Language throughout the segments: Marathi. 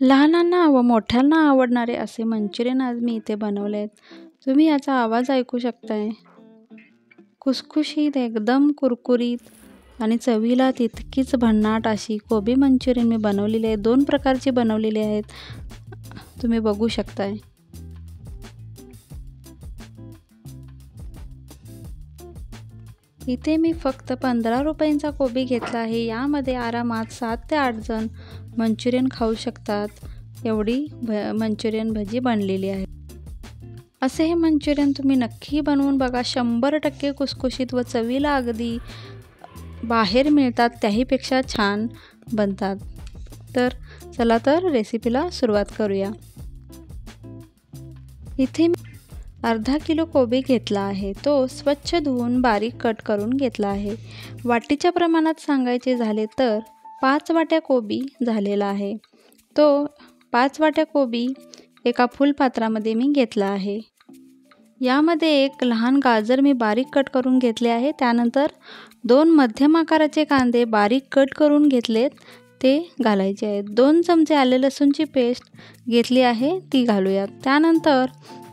लहानांना व मोठ्यांना आवडणारे असे मंचुरियन आज मी इथे बनवले आहेत. तुम्ही याचा आवाज ऐकू शकताय. खुसखुशीत, एकदम कुरकुरीत आणि चवीला तितकीच भन्नाट अशी कोबी मंचुरियन मी बनवलेली आहे. 2 प्रकारची बनवलेली आहेत. तुम्ही बघू शकताय. इथे मी फक्त 15 रुपयांचा कोबी घेतला आहे. यामध्ये आरामात 7 ते 8 जण मंचुरियन खाऊ शकतात. एवढी मंचुरियन भजी बनलेली आहे. असे हे मंचुरियन तुम्ही नक्की बनवून बघा. 100% खुसखुशीत व चवीला अगदी बाहेर मिळतात त्याहीपेक्षा छान बनतात. तर चला तर रेसिपीला सुरुवात करूया. इथे मी अर्धा किलो कोबी घेतला आहे. तो स्वच्छ धुवून बारीक कट करून घेतला आहे. वाटीच्या प्रमाणात सांगायचे झाले तर 5 वाट्या कोबी झालेला आहे. तो 5 वाट्या कोबी एका फुलपात्रामध्ये मी घेतला आहे. यामध्ये एक लहान गाजर मी बारीक कट करून घेतले आहे. त्यानंतर 2 मध्यम आकाराचे कांदे बारीक कट करून घेतलेत, ते घालायचे आहेत. 2 चमचे आले लसूणची पेस्ट घेतली आहे, ती घालूयात. त्यानंतर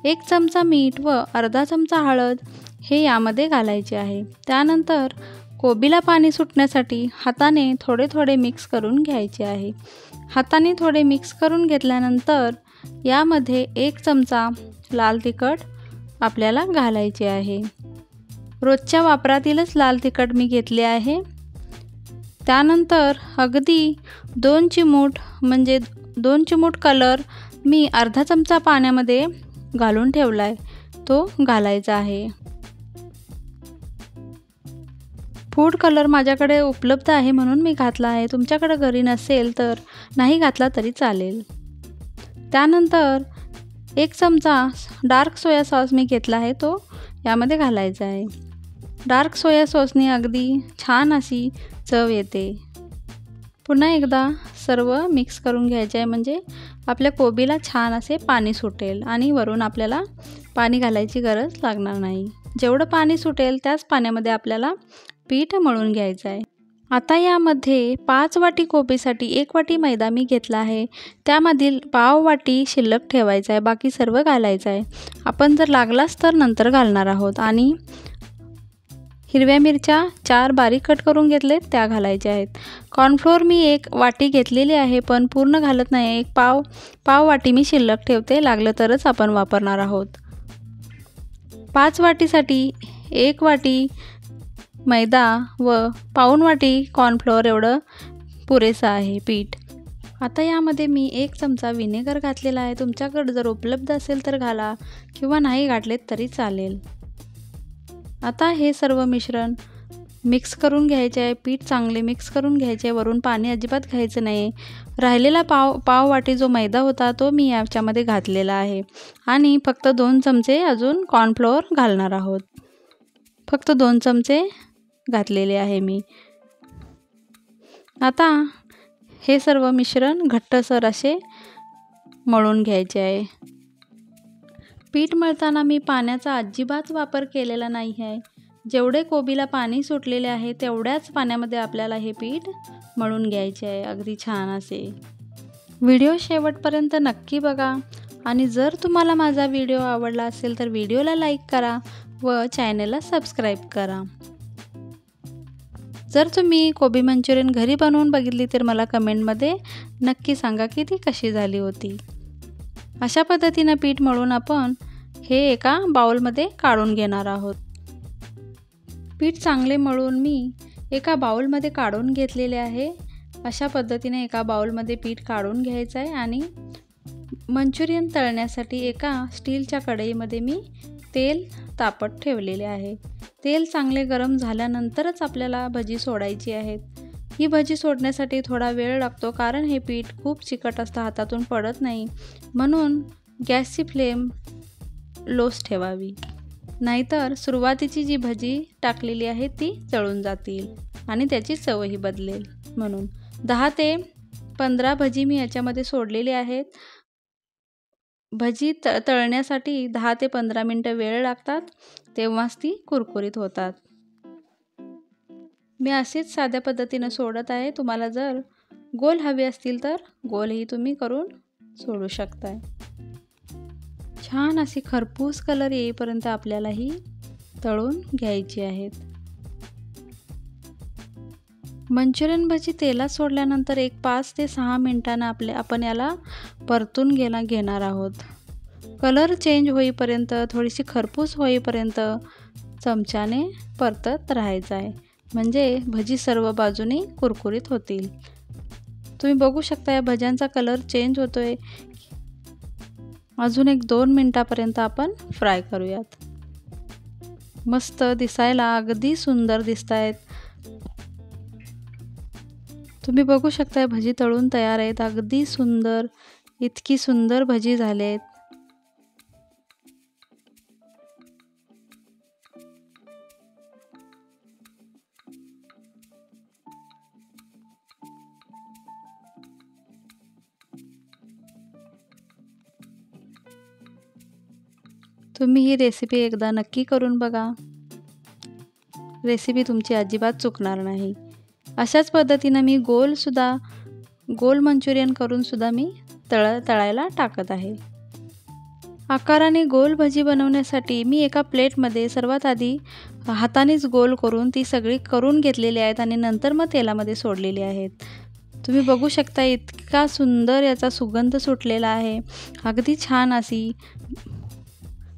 1 चमचा मीठ व अर्धा चमचा हळद हे यामध्ये घालायचे आहे. त्यानंतर कोबीला पाणी सुटण्यासाठी हाताने थोडे थोडे मिक्स करून घ्यायचे आहे. हाताने थोडे मिक्स करून घेतल्यानंतर यामध्ये 1 चमचा लाल तिखट आपल्याला घालायचे आहे. रोजच्या वापरातीलच लाल तिखट मी घेतले आहे. त्यानंतर अगदी 2 चिमूट म्हणजे 2 चिमूट कलर मी अर्धा चमचा पाण्यामध्ये घालून ठेवला आहे, तो घालायचा आहे. फूड कलर माझ्याकडे उपलब्ध आहे म्हणून मी घातला आहे. तुमच्याकडे घरी नसेल तर नाही घातला तरी चालेल. त्यानंतर 1 चमचा डार्क सोया सॉस मी घेतला आहे, तो यामध्ये घालायचा आहे. डार्क सोया सॉसने अगदी छान अशी चव येते. पुन्हा एकदा सर्व मिक्स करून घ्यायचे आहे, म्हणजे आपल्या कोबीला छान असे पाणी सुटेल आणि वरून आपल्याला पाणी घालायची गरज लागणार नाही. जेवढं पाणी सुटेल त्याच पाण्यामध्ये आपल्याला पीठ मळून घ्यायचं आहे. आता यामध्ये 5 वाटी कोबीसाठी 1 वाटी मैदा मी घेतला आहे. त्यामधील पाव वाटी शिल्लक ठेवायचा आहे, बाकी सर्व घालायचं आहे. आपण जर लागलाच तर नंतर घालणार आहोत. आणि हिरव्या मिरच्या 4 बारीक कट करून घेतलेत, त्या घालायच्या आहेत. कॉर्नफ्लोअर मी 1 वाटी घेतलेली आहे, पण पूर्ण घालत नाही. एक पाव वाटी मी शिल्लक ठेवते, लागलं तरच आपण वापरणार आहोत. 5 वाटीसाठी 1 वाटी मैदा व पाऊण वाटी कॉर्नफ्लोअर एवढं पुरेसं आहे पीठ. आता यामध्ये मी 1 चमचा व्हिनेगर घातलेला आहे. तुमच्याकडे जर उपलब्ध असेल तर घाला किंवा नाही घातलेत तरी चालेल. आता हे सर्व मिश्रण मिक्स करून घ्यायचे आहे. पीठ चांगले मिक्स करून घ्यायचे. वरून पाणी अजिबात घ्यायचं नाही. राहिलेला पाव वाटी जो मैदा होता तो मी याच्यामध्ये घातलेला आहे आणि फक्त 2 चमचे अजून कॉर्नफ्लोअर घालणार आहोत. फक्त 2 चमचे घातलेले आहे मी. आता हे सर्व मिश्रण घट्टसर असे मळून घ्यायचे आहे. पीठ मळताना मी पाण्याचा अजिबात वापर केलेला नाही आहे. जेवढे कोबीला पाणी सुटलेले आहे तेवढ्याच पाण्यामध्ये आपल्याला हे पीठ मळून घ्यायचे आहे, अगदी छान असे. व्हिडिओ शेवटपर्यंत नक्की बघा आणि जर तुम्हाला माझा व्हिडिओ आवडला असेल तर व्हिडिओला लाईक करा व चॅनलला सबस्क्राईब करा. जर तुम्ही कोबी मंचुरियन घरी बनवून बघितली तर मला कमेंटमध्ये नक्की सांगा की ती कशी झाली होती. अशा पद्धतीनं पीठ मळून आपण हे एका बाउलमध्ये काढून घेणार आहोत. पीठ चांगले मळून मी एका बाउलमध्ये काढून घेतलेले आहे. अशा पद्धतीने एका बाउलमध्ये पीठ काढून घ्यायचं आहे आणि मंचुरियन तळण्यासाठी एका स्टीलच्या कढईमध्ये मी तेल तापत ठेवलेले आहे. तेल चांगले गरम झाल्यानंतरच आपल्याला भजी सोडायची आहेत. ही भजी सोडण्यासाठी थोडा वेळ लागतो, कारण हे पीठ खूप चिकट असतं, हातातून पडत नाही. म्हणून गॅसची फ्लेम लोच ठेवावी, नाहीतर सुरुवातीची जी भजी टाकलेली आहे ती जळून जातील आणि त्याची चवही बदलेल. म्हणून 10 ते 15 भजी मी याच्यामध्ये सोडलेली आहेत. भजी तळण्यासाठी 10 ते 15 मिनटं वेळ लागतात, तेव्हाच ती कुरकुरीत होतात. मी असेच साध्या पद्धतीनं सोडत आहे. तुम्हाला जर गोल हवे असतील तर गोलही तुम्ही करून सोडू शकताय. छान अशी खरपूस कलर येईपर्यंत आपल्याला ही तळून घ्यायची आहेत. मंचुरियन भजी तेलात सोडल्यानंतर एक 5 ते 6 मिनिटांना आपण याला परतून घेणार आहोत. कलर चेंज होईपर्यंत, थोडीशी खरपूस होईपर्यंत चमच्याने परतत राहायचं आहे, म्हणजे भजी सर्व बाजूनी कुरकुरीत होतील. तुम्ही बघू शकता या भज्यांचा कलर चेंज होतोय. अजून एक 2 मिनिटापर्यंत आपण फ्राय करूयात. मस्त दिसायला अगदी सुंदर दिसत आहेत. तुम्ही बघू शकता भजी तळून तयार आहेत. अगदी सुंदर, इतकी सुंदर भजी झालेत. तुम्ही ही रेसिपी एकदा नक्की करून बघा. रेसिपी तुमची अजिबात चुकणार नाही. अशाच पद्धतीनं मी गोल मंचुरियन करून सुद्धा मी तळायला टाकत आहे. आकाराने गोल भजी बनवण्यासाठी मी एका प्लेटमध्ये सर्वात आधी हातानेच गोल करून ती सगळी करून घेतलेली आहेत आणि नंतर मग तेलामध्ये सोडलेली आहेत. तुम्ही बघू शकता इतका सुंदर याचा सुगंध सुटलेला आहे. अगदी छान अशी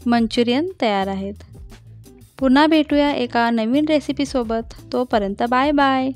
मंचुरियन तयार आहेत. पुन्हा भेटूया एका नवीन रेसिपीसोबत. तोपर्यंत बाय बाय.